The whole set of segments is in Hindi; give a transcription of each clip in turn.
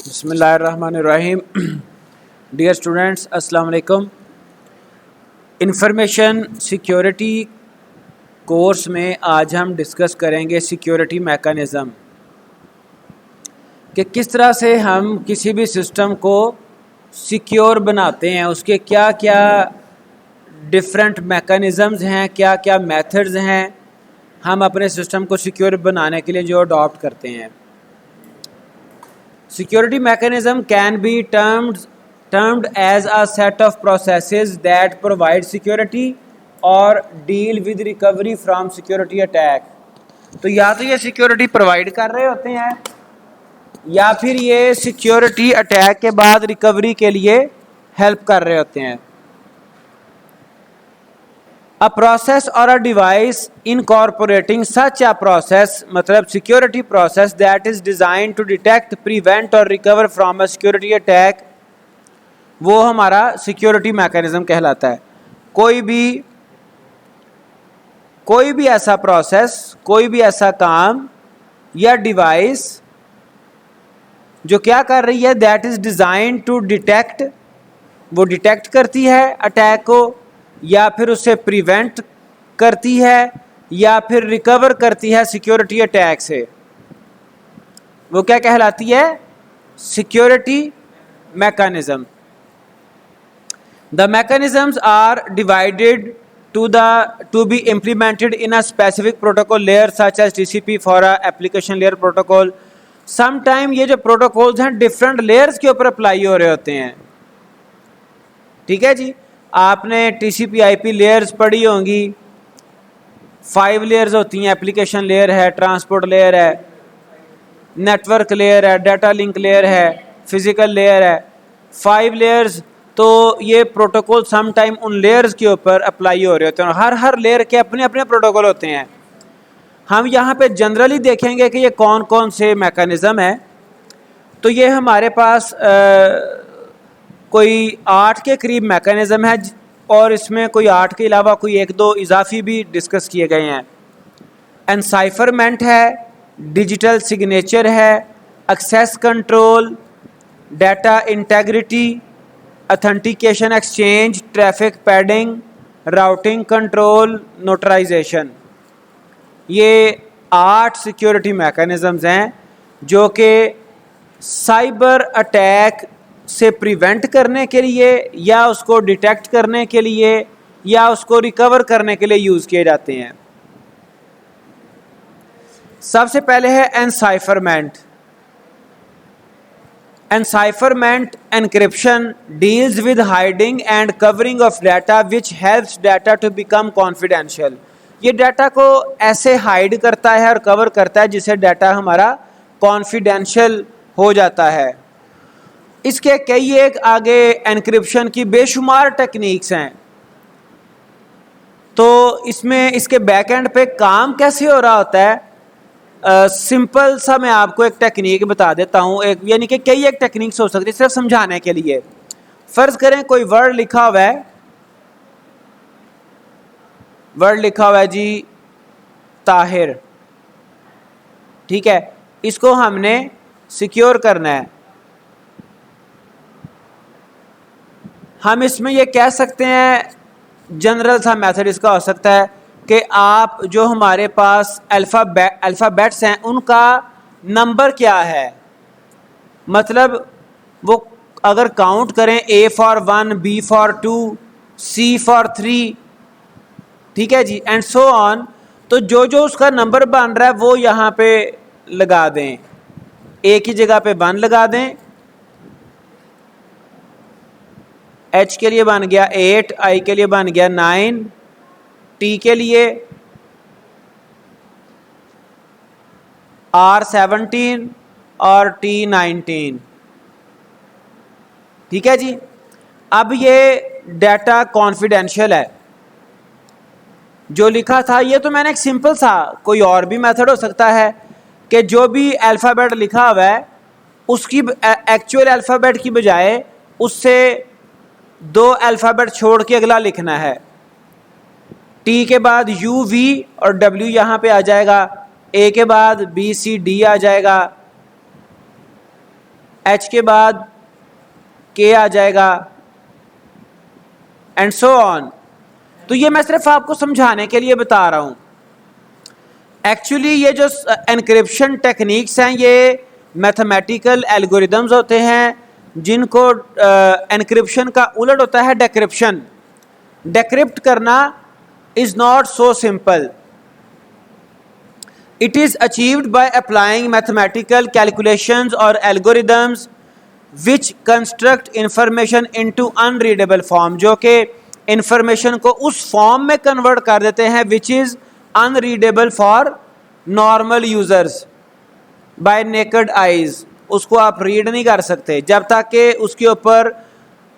बिस्मिल्लाहिर्रहमानिर्रहीम। डियर स्टूडेंट्स, अस्सलाम वालेकुम। इंफॉर्मेशन सिक्योरिटी कोर्स में आज हम डिस्कस करेंगे सिक्योरिटी मैकेनिज़्म कि किस तरह से हम किसी भी सिस्टम को सिक्योर बनाते हैं, उसके क्या क्या डिफरेंट मैकेनिज़म्स हैं, क्या क्या मेथड्स हैं हम अपने सिस्टम को सिक्योर बनाने के लिए जो अडॉप्ट करते हैं। Security mechanism can be termed as a set of processes that provide security or deal with recovery from security attack। तो या तो ये सिक्योरिटी प्रोवाइड कर रहे होते हैं या फिर ये सिक्योरिटी अटैक के बाद रिकवरी के लिए हेल्प कर रहे होते हैं। A process or a device incorporating such a process मतलब security process that is designed to detect, prevent or recover from a security attack, वो हमारा security mechanism कहलाता है। कोई भी ऐसा प्रोसेस, कोई भी ऐसा काम या डिवाइस जो क्या कर रही है, that is design to detect, वो डिटेक्ट करती है अटैक को, या फिर उसे प्रिवेंट करती है, या फिर रिकवर करती है सिक्योरिटी अटैक से, वो क्या कहलाती है? Security mechanism. The mechanisms are divided to be implemented in a specific protocol layer such as TCP for a application layer protocol। sometime ये जो प्रोटोकॉल्स हैं डिफरेंट लेयर्स के ऊपर अप्लाई हो रहे होते हैं। ठीक है जी, आपने TCP IP लेयर्स पढ़ी होंगी, 5 लेयर्स होती हैं। एप्लीकेशन लेयर है, ट्रांसपोर्ट लेयर है, नेटवर्क लेयर है, डाटा लिंक लेयर है, फिजिकल लेयर है, 5 लेयर्स। तो ये प्रोटोकॉल सम टाइम उन लेयर्स के ऊपर अप्लाई हो रहे होते हैं और हर लेयर के अपने अपने प्रोटोकॉल होते हैं। हम यहाँ पे जनरली देखेंगे कि ये कौन कौन से मैकेनिज़्म है। तो ये हमारे पास कोई 8 के करीब मैकेनिज़्म है और इसमें कोई 8 के अलावा कोई 1-2 इजाफी भी डिस्कस किए गए हैं। एनसाइफरमेंट है, डिजिटल सिग्नेचर है, access control, data integrity, authentication exchange, traffic padding, routing control, notarization. ये 8 सिक्योरिटी मैकेनिज़म्स हैं जो कि साइबर अटैक से प्रिवेंट करने के लिए या उसको डिटेक्ट करने के लिए या उसको रिकवर करने के लिए यूज़ किए जाते हैं। सबसे पहले है एनसाइफरमेंट। Encipherment encryption deals with hiding and covering of data which helps data to become confidential। ये डाटा को ऐसे हाइड करता है और कवर करता है जिससे डाटा हमारा कॉन्फिडेंशियल हो जाता है। इसके कई एक आगे एनक्रिप्शन की बेशुमार टेक्निक्स हैं। तो इसमें इसके बैक एंड पे काम कैसे हो रहा होता है, सिंपल सा मैं आपको एक टेक्निक बता देता हूँ। एक यानी कि कई एक टेक्निक्स हो सकती है सिर्फ समझाने के लिए। फर्ज करें कोई वर्ड लिखा हुआ है, वर्ड लिखा हुआ है जी ताहिर। ठीक है, इसको हमने सिक्योर करना है। हम इसमें ये कह सकते हैं, जनरल सा मेथड इसका हो सकता है कि आप जो हमारे पास अल्फ़ाबेट्स हैं उनका नंबर क्या है, मतलब वो अगर काउंट करें A for 1, B for 2, C for 3, ठीक है जी, एंड सो ऑन। तो जो जो उसका नंबर बन रहा है वो यहाँ पे लगा दें। A की जगह पे 1 लगा दें, H के लिए बन गया 8, I के लिए बन गया 9, T के लिए R17 और T19। ठीक है जी, अब ये डाटा कॉन्फिडेंशियल है जो लिखा था। ये तो मैंने एक सिंपल सा, कोई और भी मेथड हो सकता है कि जो भी अल्फ़ाबेट लिखा हुआ है उसकी एक्चुअल अल्फ़ाबेट की बजाय उससे 2 अल्फ़ाबेट छोड़ के अगला लिखना है। टी के बाद यू वी और डब्ल्यू यहाँ पे आ जाएगा, ए के बाद बी सी डी आ जाएगा, H के बाद K आ जाएगा एंड सो ऑन। तो ये मैं सिर्फ आपको समझाने के लिए बता रहा हूँ। एक्चुअली ये जो एनक्रिप्शन टेक्निक्स हैं ये मैथमेटिकल एल्गोरिदम्स होते हैं जिनको एनक्रिप्शन का उलट होता है डेक्रिप्शन। डेक्रिप्ट करना is not so simple. It is achieved by applying mathematical calculations और algorithms which construct information into unreadable form, जो कि इंफॉर्मेशन को उस फॉर्म में कन्वर्ट कर देते हैं which is unreadable for normal users bye naked eyes. उसको आप रीड नहीं कर सकते जब तक कि उसके ऊपर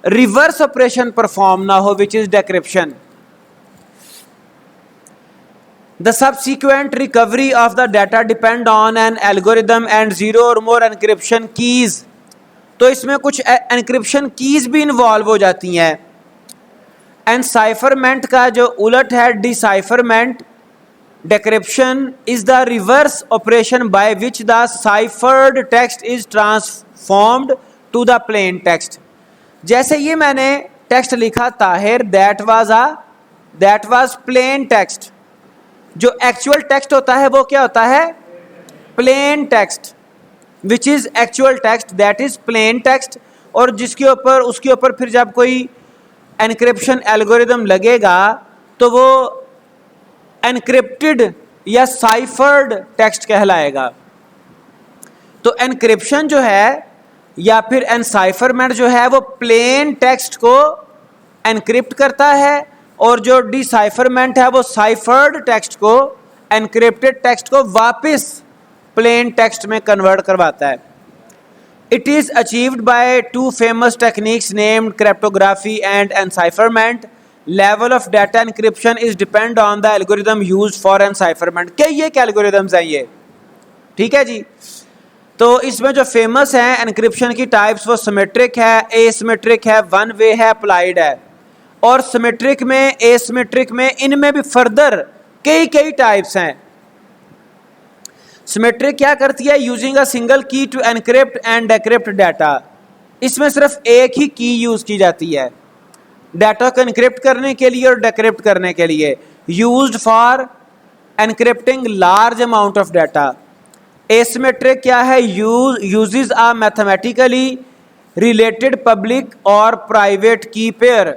रिवर्स ऑपरेशन परफॉर्म ना हो, which is decryption. The subsequent recovery of the data depend on an algorithm and zero or more encryption keys। तो इसमें कुछ एनक्रिप्शन कीज भी इन्वॉल्व हो जाती हैं। एनसाइफरमेंट का जो उलट है decipherment. Decryption is the reverse operation by which the ciphered text is transformed to the plain text. जैसे ये मैंने टेक्स्ट लिखा Tahir that was plain text. जो एक्चुअल टेक्स्ट होता है वो क्या होता है? Plain text, which is actual text that is plain text. और जिसके ऊपर उसके ऊपर फिर जब कोई एनक्रिप्शन एल्गोरिदम लगेगा तो वो एनक्रिप्टेड या साइफर्ड टेक्स्ट कहलाएगा। तो एनक्रिप्शन जो है या फिर एनसाइफरमेंट जो है वो प्लेन टेक्स्ट को एनक्रिप्ट करता है और जो डिसाइफरमेंट है वो साइफर्ड टेक्स्ट को, एनक्रिप्टेड टेक्स्ट को वापस प्लेन टेक्स्ट में कन्वर्ट करवाता है। It is achieved by two famous techniques named cryptography and encipherment. Level of data encryption is depend on the algorithm used for encipherment. क्या ये एल्गोरिदम्स हैं ये? ठीक है जी। तो इसमें जो फेमस हैं एनक्रिप्शन की टाइप्स वो सिमेट्रिक है, एसिमेट्रिक है, वन वे है, अप्लाइड है। और सिमेट्रिक में, एसिमेट्रिक में, इनमें भी फर्दर कई टाइप्स हैं। सिमेट्रिक क्या करती है? यूजिंग अ सिंगल की टू एनक्रिप्ट एंड डेक्रिप्ट डाटा। इसमें सिर्फ एक ही की यूज की जाती है डाटा को एनक्रिप्ट करने के लिए और डेक्रिप्ट करने के लिए। Used for एनक्रिप्टिंग large amount of data. Asymmetric क्या है? Uses a mathematically related public और प्राइवेट की पेयर।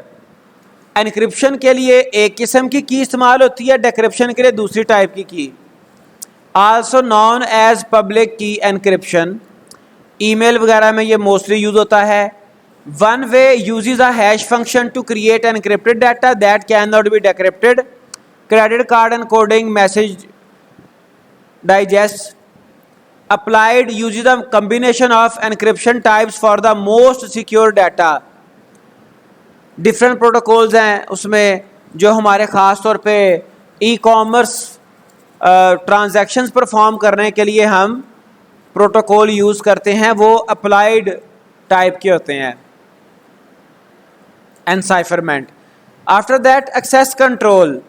एनक्रिप्शन के लिए एक किस्म की इस्तेमाल होती है, डेक्रिप्शन के लिए दूसरी टाइप की। Also known as public key encryption. Email वगैरह में ये मोस्टली यूज होता है। One way uses a hash function to create encrypted data that can not be decrypted. Credit card encoding message digest. Applied uses a combination of encryption types for the most secure data. Different protocols हैं उसमें जो हमारे ख़ास तौर पे ई कॉमर्स ट्रांजैक्शंस परफॉर्म करने के लिए हम प्रोटोकॉल यूज़ करते हैं, वो अप्लाइड टाइप के होते हैं। Encipherment. After that access control.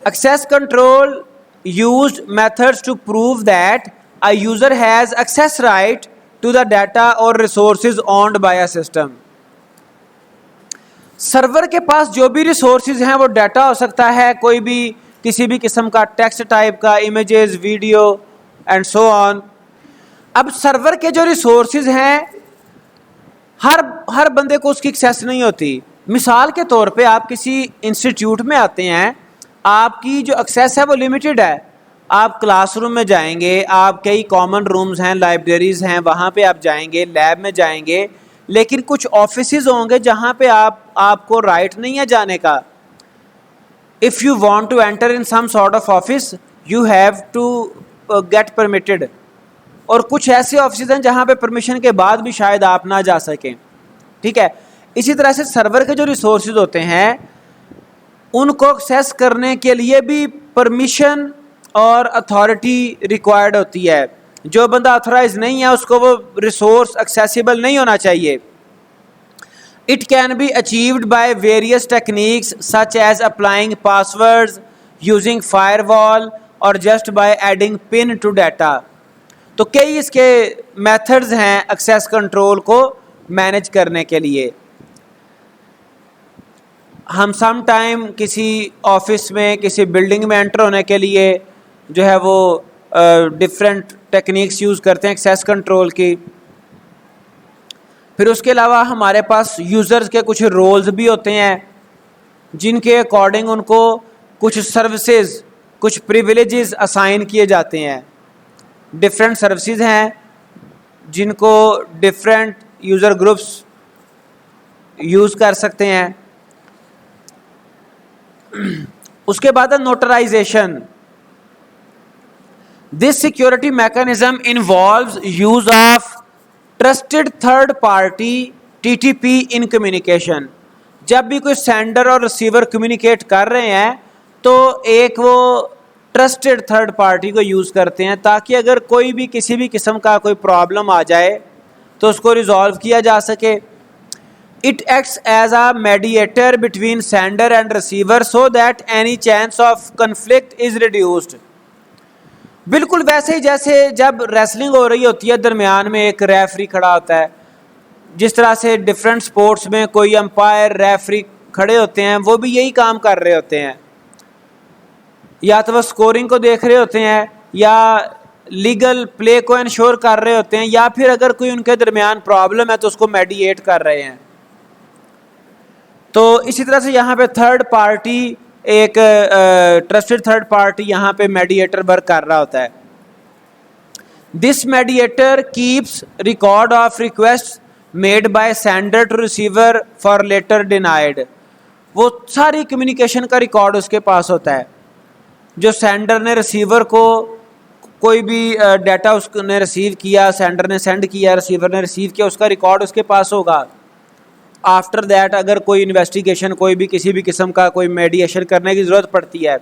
Access control used methods to prove that a user has access right to the data और resources owned by a system. Server के पास जो भी रिसोर्सेज हैं वो डाटा हो सकता है, कोई भी किसी भी किस्म का टेक्स्ट टाइप का, images, video and so on. अब सर्वर के जो रिसोर्सेज हैं हर बंदे को उसकी एक्सेस नहीं होती। मिसाल के तौर पे आप किसी इंस्टीट्यूट में आते हैं, आपकी जो एक्सेस है वो लिमिटेड है। आप क्लासरूम में जाएंगे, आप कई कॉमन रूम्स हैं, लाइब्रेरीज हैं, वहाँ पे आप जाएंगे, लैब में जाएंगे, लेकिन कुछ ऑफिसेज होंगे जहाँ पे आपको राइट नहीं है जाने का। If you want to enter in some sort of office you have to get permitted. और कुछ ऐसे ऑफिसेज हैं जहाँ पे परमिशन के बाद भी शायद आप ना जा सकें। ठीक है। इसी तरह से सर्वर के जो रिसोर्सेज होते हैं उनको एक्सेस करने के लिए भी परमिशन और अथॉरिटी रिक्वायर्ड होती है। जो बंदा ऑथराइज नहीं है उसको वो रिसोर्स एक्सेसिबल नहीं होना चाहिए। It can be achieved by various techniques such as applying passwords, using firewall और just by adding PIN to data. तो कई इसके मेथड्स हैं एक्सेस कंट्रोल को मैनेज करने के लिए। हम सम टाइम किसी ऑफिस में, किसी बिल्डिंग में एंटर होने के लिए जो है वो डिफरेंट टेक्निक्स यूज़ करते हैं एक्सेस कंट्रोल की। फिर उसके अलावा हमारे पास यूज़र्स के कुछ रोल्स भी होते हैं जिनके अकॉर्डिंग उनको कुछ सर्विसेज, कुछ प्रिविलेजेस असाइन किए जाते हैं। डिफरेंट सर्विसेज हैं जिनको डिफरेंट यूज़र ग्रुप्स यूज़ कर सकते हैं। उसके बाद है notarization. This security mechanism involves use of trusted third party TTP in communication. जब भी कोई सेंडर और रिसीवर कम्युनिकेट कर रहे हैं तो एक वो ट्रस्टेड थर्ड पार्टी को यूज़ करते हैं ताकि अगर कोई भी किसी भी किस्म का कोई प्रॉब्लम आ जाए तो उसको रिजॉल्व किया जा सके। It acts as a mediator between sender and receiver so that any chance of conflict is reduced. बिल्कुल वैसे ही जैसे जब रेसलिंग हो रही होती है, दरमियान में एक रेफरी खड़ा होता है, जिस तरह से डिफरेंट स्पोर्ट्स में कोई अंपायर, रेफरी खड़े होते हैं, वो भी यही काम कर रहे होते हैं। या तो वो स्कोरिंग को देख रहे होते हैं या लीगल प्ले को इंश्योर कर रहे होते हैं, या फिर अगर कोई उनके दरमियान प्रॉब्लम है तो उसको मेडिएट कर रहे हैं। तो इसी तरह से यहाँ पे थर्ड पार्टी, एक ट्रस्टेड थर्ड पार्टी यहाँ पे मेडिएटर वर्क कर रहा होता है। This mediator keeps record of request made by sender to receiver for later denied. वो सारी कम्युनिकेशन का रिकॉर्ड उसके पास होता है। जो सेंडर ने रिसीवर को कोई भी डाटा उसने रिसीव किया, सेंडर ने सेंड किया, रिसीवर ने रिसीव किया, उसका रिकॉर्ड उसके पास होगा। आफ्टर दैट अगर कोई इन्वेस्टिगेशन, कोई भी किसी भी किस्म का कोई मेडिएशन करने की ज़रूरत पड़ती है,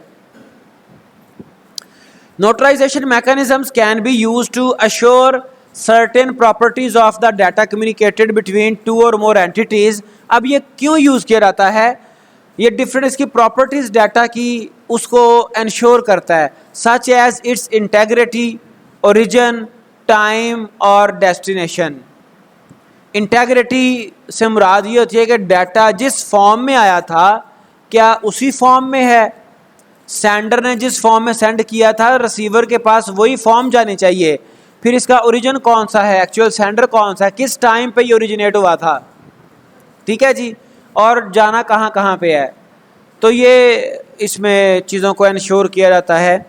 notarization mechanisms can be used to assure certain properties of the data communicated between two or more entities. अब ये क्यों यूज़ किया जाता है? ये डिफरेंट इसकी प्रॉपर्टीज डाटा की उसको इंश्योर करता है, such as its integrity, origin, time और डेस्टिनेशन। इंटेग्रिटी से मुराद ये होती है कि डाटा जिस फॉर्म में आया था क्या उसी फॉर्म में है, सेंडर ने जिस फॉर्म में सेंड किया था रिसीवर के पास वही फॉर्म जानी चाहिए। फिर इसका ओरिजिन कौन सा है, एक्चुअल सेंडर कौन सा है, किस टाइम पे ये ओरिजिनेट हुआ था, ठीक है जी, और जाना कहाँ कहाँ पे है। तो ये इसमें चीज़ों को इंश्योर किया जाता है।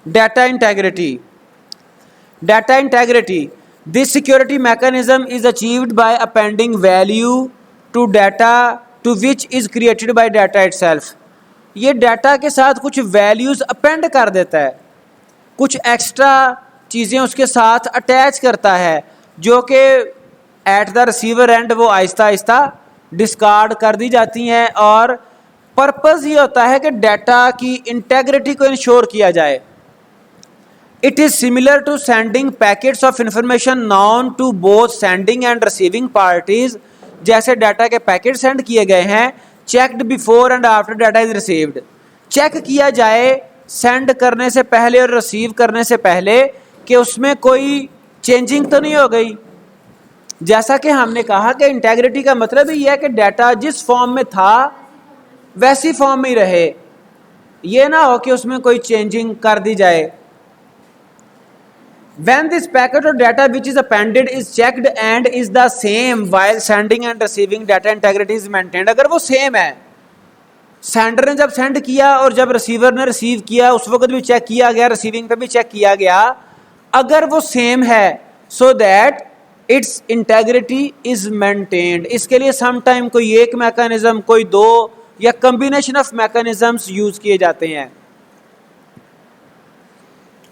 Data integrity. Data integrity, this security mechanism is achieved by appending value to data to which is created by data itself। ये डाटा के साथ कुछ वैल्यूज़ अपेंड कर देता है, कुछ एक्स्ट्रा चीज़ें उसके साथ अटैच करता है जो कि एट द रिसीवर एंड वो आहिस्ता आहिस्ता डिस्कार्ड कर दी जाती हैं। और पर्पज़ ये होता है कि डाटा की इंटेग्रिटी को इंश्योर किया जाए। It is similar to sending packets of information known to both sending and receiving parties। जैसे डाटा के पैकेट सेंड किए गए हैं, checked before and after data is received। Check किया जाए सेंड करने से पहले और रिसीव करने से पहले कि उसमें कोई चेंजिंग तो नहीं हो गई। जैसा कि हमने कहा कि इंटेग्रिटी का मतलब ही है कि डाटा जिस फॉर्म में था वैसी फॉर्म में ही रहे, ये ना हो कि उसमें कोई चेंजिंग कर दी जाए। When this packet of data which is appended is checked and is the same while sending and receiving, data integrity is maintained। अगर वो सेम है, सेंडर ने जब सेंड किया और जब रिसीवर ने रिसीव किया उस वक्त भी चेक किया गया, रिसीविंग पे भी चेक किया गया, अगर वो सेम है so that it's integrity is maintained. इसके लिए सम टाइम कोई एक मैकेनिज्म, कोई दो या कम्बिनेशन ऑफ मैकेनिज्म्स यूज किए जाते हैं।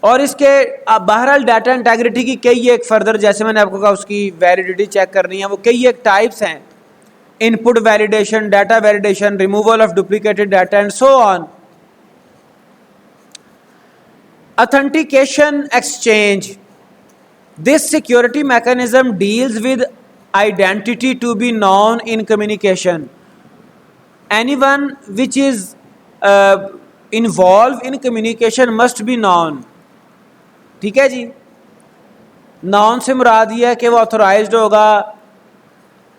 और इसके बहरहाल डाटा इंटेग्रिटी की कई एक फर्दर, जैसे मैंने आपको कहा उसकी वैलिडिटी चेक करनी है, वो कई एक टाइप्स हैं, input validation, data validation, removal of duplicated data and so on. Authentication exchange, this security mechanism deals with identity to be known in communication. Anyone which is involve in communication must be known. ठीक है जी। नाउन से मुराद ये है कि वो ऑथोराइज्ड होगा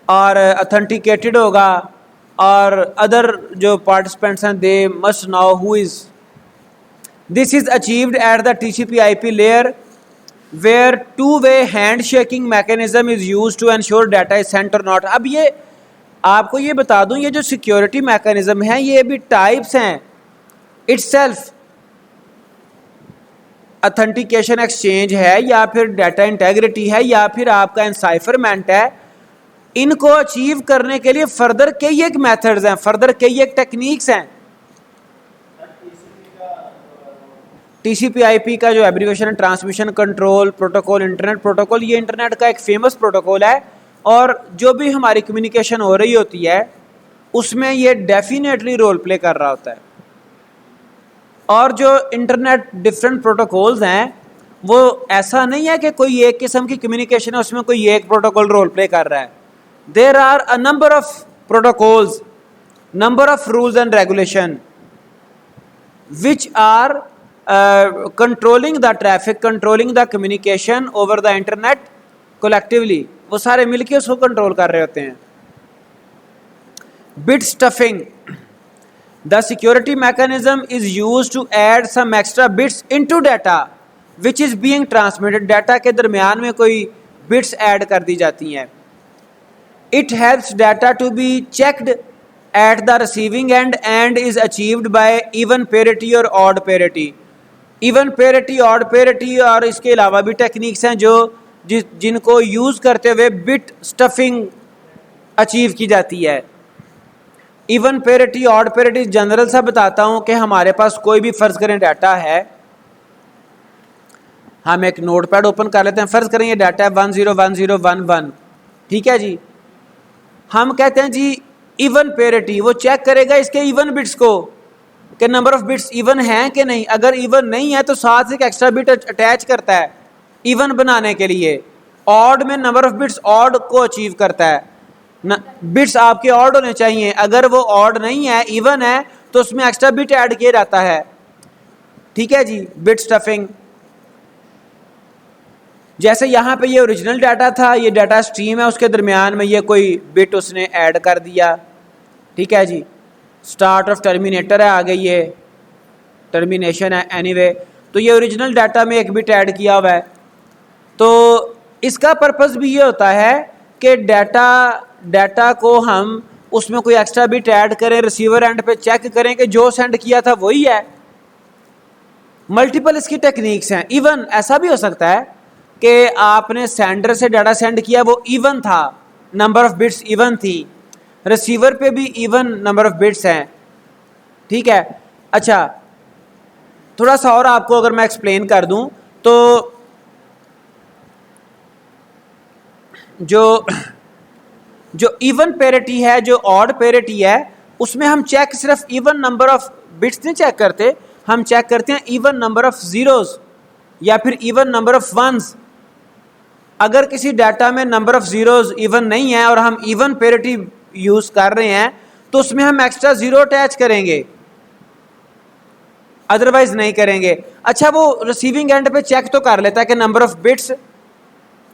और अथेंटिकेटेड होगा, और अदर जो पार्टिसिपेंट्स हैं they must know who is. This is achieved at the TCP/IP layer where two way hand shaking mechanism is use to ensure data is sent or not. अब ये आपको ये बता दूं, ये जो सिक्योरिटी मैकेनिज्म है ये भी टाइप्स हैं इटसेल्फ। अथेंटिकेशन एक्सचेंज है, या फिर डाटा इंटेग्रिटी है, या फिर आपका एनसाइफरमेंट है। इनको अचीव करने के लिए फर्दर कई एक मेथड्स हैं, फर्दर कई एक टेक्निक्स हैं। TCP/IP का जो abbreviation transmission control protocol internet protocol, ये इंटरनेट का एक फेमस प्रोटोकॉल है, और जो भी हमारी कम्युनिकेशन हो रही होती है उसमें ये डेफिनेटली रोल प्ले कर रहा होता है। और जो इंटरनेट डिफरेंट प्रोटोकॉल्स हैं वो ऐसा नहीं है कि कोई एक किस्म की कम्युनिकेशन है उसमें कोई एक प्रोटोकॉल रोल प्ले कर रहा है। There are a number of protocols, number of rules and regulation which are controlling the traffic, controlling the communication over the internet collectively. वो सारे मिलके उसको कंट्रोल कर रहे होते हैं। Bit stuffing, the security mechanism is used to add some extra bits into data which is being transmitted. Data के दरमियान में कोई बिट्स ऐड कर दी जाती हैं। It helps data to be checked at the receiving end and is achieved by even parity और odd parity. Even parity, odd parity, और इसके अलावा भी टेक्निक्स हैं जो जिनको यूज़ करते हुए बिट स्टफिंग अचीव की जाती है। Even parity, odd parity general सा बताता हूं कि हमारे पास कोई भी फ़र्ज़ करें डाटा है, हम एक नोटपैड ओपन कर लेते हैं, फ़र्ज़ करें ये डाटा है 101011, ठीक है जी। हम कहते हैं जी इवन पेरिटी, वो चेक करेगा इसके इवन बिट्स को कि नंबर ऑफ बिट्स इवन हैं कि नहीं। अगर इवन नहीं है तो साथ एक एक्स्ट्रा बिट अटैच करता है इवन बनाने के लिए। ऑड में नंबर ऑफ बिट्स ऑड को अचीव करता है, बिट्स आपके ऑड होने चाहिए। अगर वो ऑड नहीं है, इवन है, तो उसमें एक्स्ट्रा बिट ऐड किया जाता है, ठीक है जी। बिट स्टफिंग, जैसे यहाँ पे ये ओरिजिनल डाटा था, ये डाटा स्ट्रीम है, उसके दरमियान में ये कोई बिट उसने ऐड कर दिया, ठीक है जी। स्टार्ट ऑफ टर्मिनेटर है, आगे ये टर्मिनेशन है, एनीवे तो ये ओरिजिनल डाटा में एक बिट ऐड किया हुआ है। तो इसका पर्पस भी ये होता है कि डाटा को हम उसमें कोई एक्स्ट्रा बिट ऐड करें, रिसीवर एंड पे चेक करें कि जो सेंड किया था वही है। मल्टीपल इसकी टेक्निक्स हैं। इवन ऐसा भी हो सकता है कि आपने सेंडर से डाटा सेंड किया, वो इवन था, नंबर ऑफ बिट्स इवन थी, रिसीवर पे भी इवन नंबर ऑफ बिट्स हैं, ठीक है। अच्छा, थोड़ा सा और आपको अगर मैं एक्सप्लेन कर दूं तो जो इवन पेरिटी है, जो ऑड पेरिटी है, उसमें हम चेक सिर्फ इवन नंबर ऑफ बिट्स नहीं चेक करते, हम चेक करते हैं इवन नंबर ऑफ जीरोस या फिर इवन नंबर ऑफ वंस। अगर किसी डाटा में नंबर ऑफ जीरोस इवन नहीं है और हम इवन पेरिटी यूज कर रहे हैं तो उसमें हम एक्स्ट्रा जीरो अटैच करेंगे, अदरवाइज नहीं करेंगे। अच्छा, वो रिसीविंग एंड पे चेक तो कर लेता है कि नंबर ऑफ बिट्स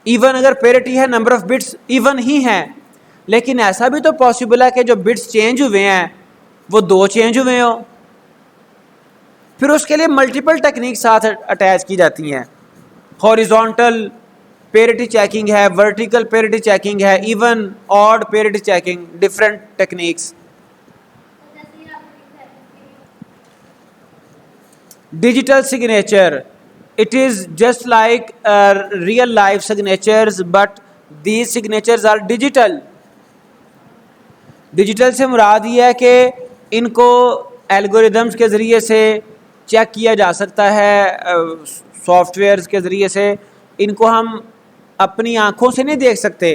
इवन, अगर पेरिटी है number of bits even he हैं, लेकिन ऐसा भी तो पॉसिबल है कि जो बिट्स चेंज हुए हैं वो 2 चेंज हुए हो। फिर उसके लिए मल्टीपल टेक्निक साथ अटैच की जाती हैं। हॉरिजॉन्टल पेरिटी चेकिंग है, वर्टिकल पेरिटी चेकिंग है, even odd parity checking, different techniques. Digital signature, it is just like real life signatures but these signatures are digital। Digital से मुराद ये है कि इनको एल्गोरिदम्स के ज़रिए से चेक किया जा सकता है, सॉफ्टवेयर्स के ज़रिए से, इनको हम अपनी आँखों से नहीं देख सकते।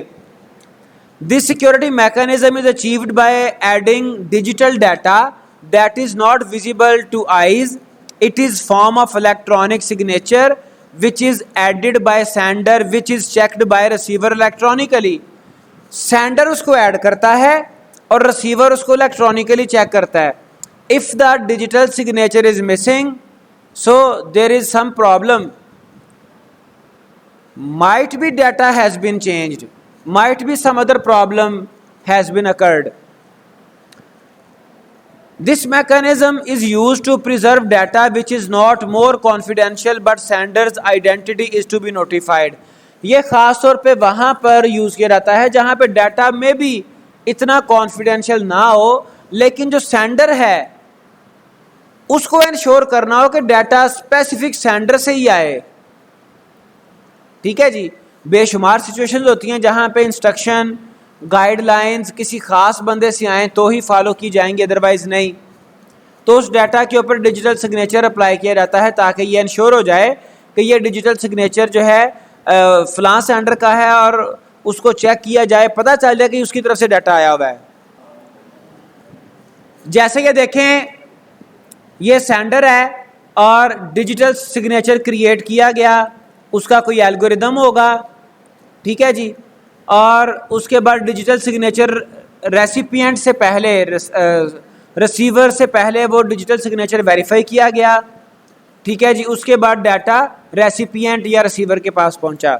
This security mechanism is achieved by adding digital data that is not visible to eyes. It is form of electronic signature which is added by sender which is checked by receiver electronically। sender उसको ऐड करता है और receiver उसको electronically चेक करता है। If the digital signature is missing, so there is some problem। might be data has been changed, might be some other problem has been occurred. This mechanism is used to preserve data which is not more confidential but sender's identity is to be notified. ये खास तौर पे वहाँ पर यूज़ किया जाता है जहाँ पे डाटा में भी इतना कॉन्फिडेंशियल ना हो, लेकिन जो सेंडर है उसको इंश्योर करना हो कि डाटा स्पेसिफिक सेंडर से ही आए। ठीक है जी। बेशुमार सिचुएशंस होती हैं जहाँ पे इंस्ट्रक्शन गाइडलाइंस किसी खास बंदे से आए तो ही फॉलो की जाएंगी, अदरवाइज नहीं। तो उस डाटा के ऊपर डिजिटल सिग्नेचर अप्लाई किया जाता है ताकि ये इंश्योर हो जाए कि ये डिजिटल सिग्नेचर जो है फलां सेंडर का है और उसको चेक किया जाए, पता चल जाए कि उसकी तरफ से डाटा आया हुआ है। जैसे कि देखें ये सेंडर है और डिजिटल सिग्नेचर क्रिएट किया गया, उसका कोई एल्गोरिदम होगा, ठीक है जी। और उसके बाद डिजिटल सिग्नेचर रेसिपिएंट से पहले रिसीवर से पहले वो डिजिटल सिग्नेचर वेरीफाई किया गया, ठीक है जी। उसके बाद डाटा रेसिपिएंट या रिसीवर के पास पहुंचा।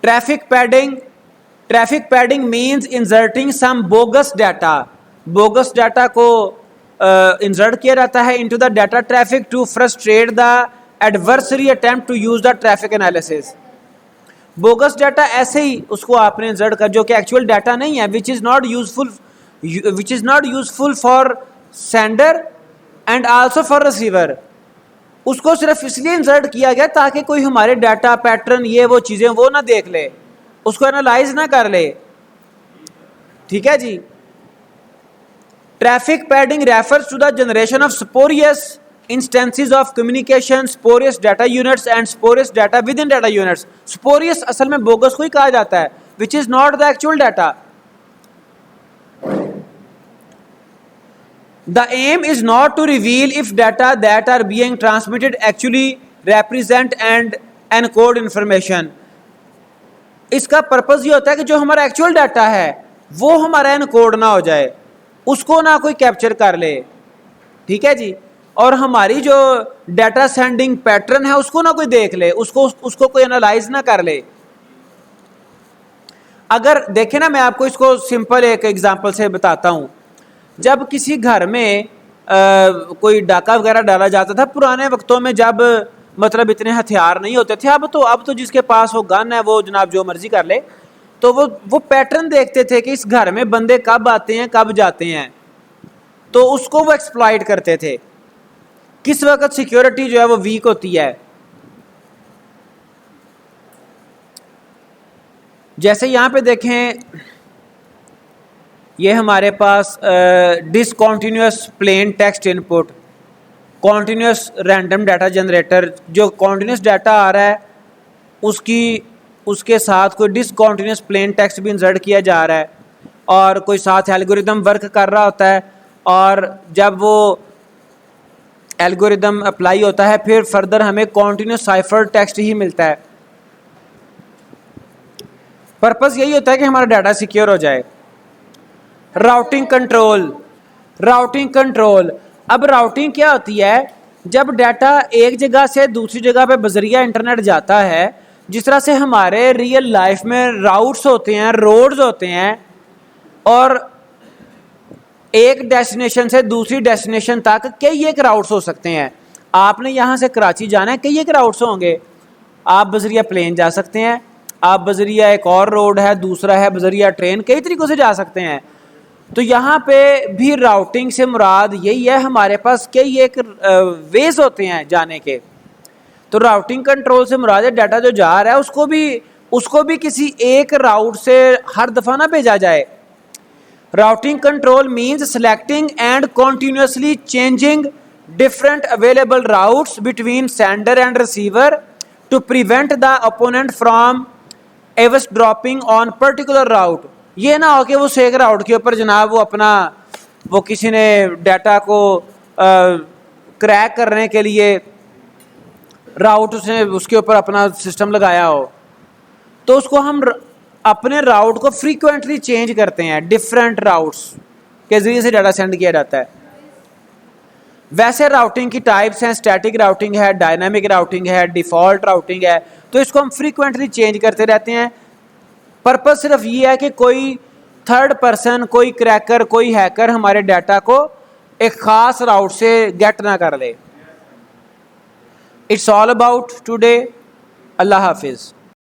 Traffic padding means inserting some bogus data. Bogus data को इंसर्ट किया जाता है into the data traffic to frustrate the adversary attempt to use the traffic analysis. Bogus data ऐसे ही उसको आपने इंसर्ट कर जो कि एक्चुअल डाटा नहीं है, which is not useful for sender and also for receiver. उसको सिर्फ इसलिए इंसर्ट किया गया ताकि कोई हमारे डाटा पैटर्न ये वो चीज़ें वो ना देख ले, उसको एनालाइज ना कर ले, ठीक है जी। Traffic padding refers to the generation of spurious instances of communication, spurious data units and spurious data within data units. Spurious असल में बोगस को ही कहा जाता है, which is not the actual data. The aim is not to reveal if data that are being transmitted actually represent and encode information. इसका पर्पस ये होता है कि जो हमारा एक्चुअल डाटा है वो हमारा एनकोड ना हो जाए, उसको ना कोई कैप्चर कर ले, ठीक है जी। और हमारी जो डाटा सेंडिंग पैटर्न है उसको ना कोई देख ले, उसको कोई एनालाइज ना कर ले। अगर देखें ना, मैं आपको इसको सिंपल एक एग्जांपल से बताता हूँ। जब किसी घर में कोई डाका वगैरह डाला जाता था पुराने वक्तों में, जब मतलब इतने हथियार नहीं होते थे, अब तो जिसके पास वो गन है वो जनाब जो मर्जी कर ले, तो वो पैटर्न देखते थे कि इस घर में बंदे कब आते हैं कब जाते हैं, तो उसको वो एक्सप्लॉइट करते थे। किस वक्त सिक्योरिटी जो है वो वीक होती है। जैसे यहां पे देखें, ये हमारे पास discontinuous plain text input, continuous random data generator, जो कॉन्टिन्यूस डाटा आ रहा है उसके साथ कोई डिसकॉन्टिन्यूस प्लेन टेक्स्ट भी इंसर्ट किया जा रहा है और कोई साथ एल्गोरिदम वर्क कर रहा होता है, और जब वो एल्गोरिदम अप्लाई होता है फिर फर्दर हमें कॉन्टिन्यूस साइफर टेक्स्ट ही मिलता है। पर्पस यही होता है कि हमारा डाटा सिक्योर हो जाए। राउटिंग कंट्रोल, अब राउटिंग क्या होती है? जब डाटा एक जगह से दूसरी जगह पे बजरिया इंटरनेट जाता है, जिस तरह से हमारे रियल लाइफ में राउट्स होते हैं, रोड्स होते हैं, और एक डेस्टिनेशन से दूसरी डेस्टिनेशन तक कई एक राउट्स हो सकते हैं। आपने यहाँ से कराची जाना है, कई एक राउट्स होंगे। आप बजरिया प्लेन जा सकते हैं, आप बजरिया एक और रोड है, दूसरा है बजरिया ट्रेन, कई तरीक़ों से जा सकते हैं। तो यहाँ पे भी राउटिंग से मुराद यही है, हमारे पास कई एक वेज होते हैं जाने के। तो राउटिंग कंट्रोल से मुराद है डाटा जो जा रहा है उसको भी किसी एक राउट से हर दफ़ा ना भेजा जाए। Routing control means selecting and continuously changing different available routes between sender and receiver to prevent the opponent from eavesdropping on particular route. ये ना हो कि वो एक राउट के ऊपर जनाब वो किसी ने डाटा को क्रैक करने के लिए राउट उसके ऊपर अपना सिस्टम लगाया हो, तो उसको हम अपने राउट को फ्रीक्वेंटली चेंज करते हैं, डिफरेंट राउट्स के जरिए से डाटा सेंड किया जाता है। वैसे राउटिंग की टाइप्स हैं, स्टैटिक राउटिंग है, डायनामिक राउटिंग है, डिफ़ॉल्ट राउटिंग है, तो इसको हम फ्रीक्वेंटली चेंज करते रहते हैं। पर्पस सिर्फ ये है कि कोई थर्ड पर्सन, कोई क्रैकर, कोई हैकर हमारे डाटा को एक ख़ास राउट से गेट ना कर ले। It's all about today. अल्लाह हाफिज़।